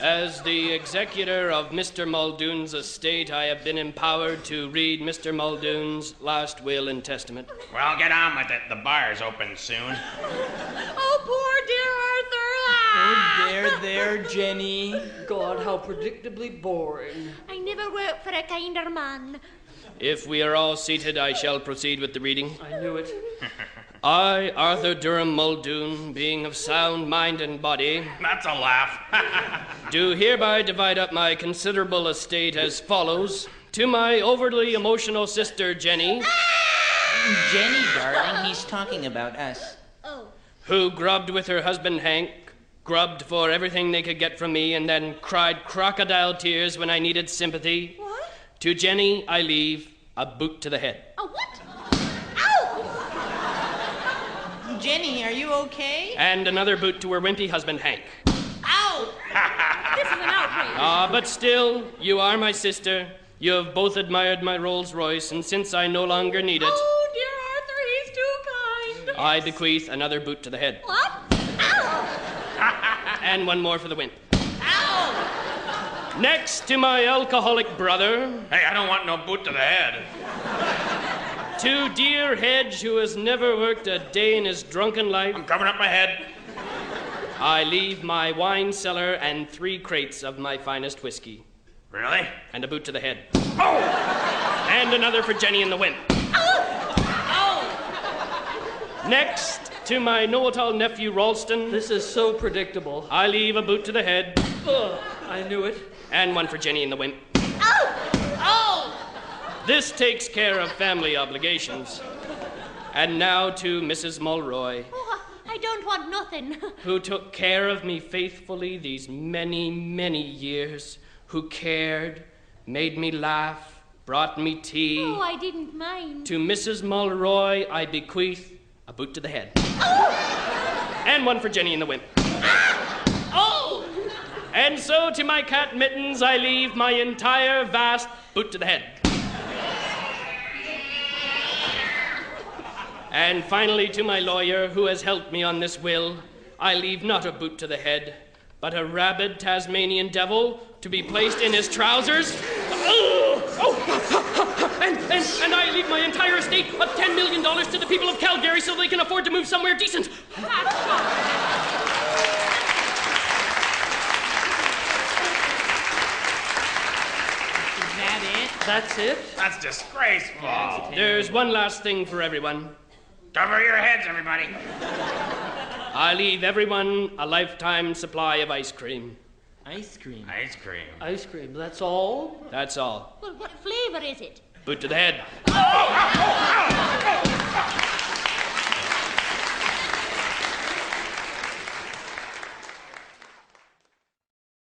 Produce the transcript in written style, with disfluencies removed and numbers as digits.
As the executor of Mr. Muldoon's estate, I have been empowered to read Mr. Muldoon's last will and testament. Well, get on with it. The bar's open soon. Oh, poor dear Arthur. Oh, there, Jenny. God, how predictably boring. I never worked for a kinder man. If we are all seated, I shall proceed with the reading. I knew it. I, Arthur Durham Muldoon, being of sound mind and body, That's a laugh. do hereby divide up my considerable estate as follows. To my overly emotional sister, Jenny, Jenny, darling, he's talking about us. Oh. who grubbed with her husband Hank, grubbed for everything they could get from me, and then cried crocodile tears when I needed sympathy. What? To Jenny, I leave a boot to the head. A what? Ow! Jenny, are you okay? And another boot to her wimpy husband, Hank. Ow! This is an outrage. But still, you are my sister. You have both admired my Rolls Royce, and since I no longer need it, Oh, dear Arthur, he's too kind. I bequeath another boot to the head. What? Ow! And one more for the wimp. Ow! Next to my alcoholic brother, Hey, I don't want no boot to the head. to dear Hedge, who has never worked a day in his drunken life, I'm covering up my head. I leave my wine cellar and 3 crates of my finest whiskey. Really? And a boot to the head. Oh! And another for Jenny and the wimp. Next, to my know-it-all nephew Ralston, This is so predictable. I leave a boot to the head Ugh, I knew it. and one for Jenny and the wimp. Oh! This takes care of family obligations. And now to Mrs. Mulroy, Oh, I don't want nothing. who took care of me faithfully these many, many years, who cared, made me laugh, brought me tea. Oh, I didn't mind. To Mrs. Mulroy, I bequeath a boot to the head. And one for Jenny and the wimp. Oh! And so to my cat Mittens, I leave my entire vast boot to the head. And finally, to my lawyer, who has helped me on this will, I leave not a boot to the head, but a rabid Tasmanian devil to be placed in his trousers. And I leave my entire estate of $10 million to the people of Calgary so they can afford to move somewhere decent. Is that it? That's it? That's disgraceful. There's one last thing for everyone. Cover your heads, everybody. I leave everyone a lifetime supply of ice cream. Ice cream. Ice cream. Ice cream, that's all? That's all. Well, what flavor is it? Boot to the head. Oh!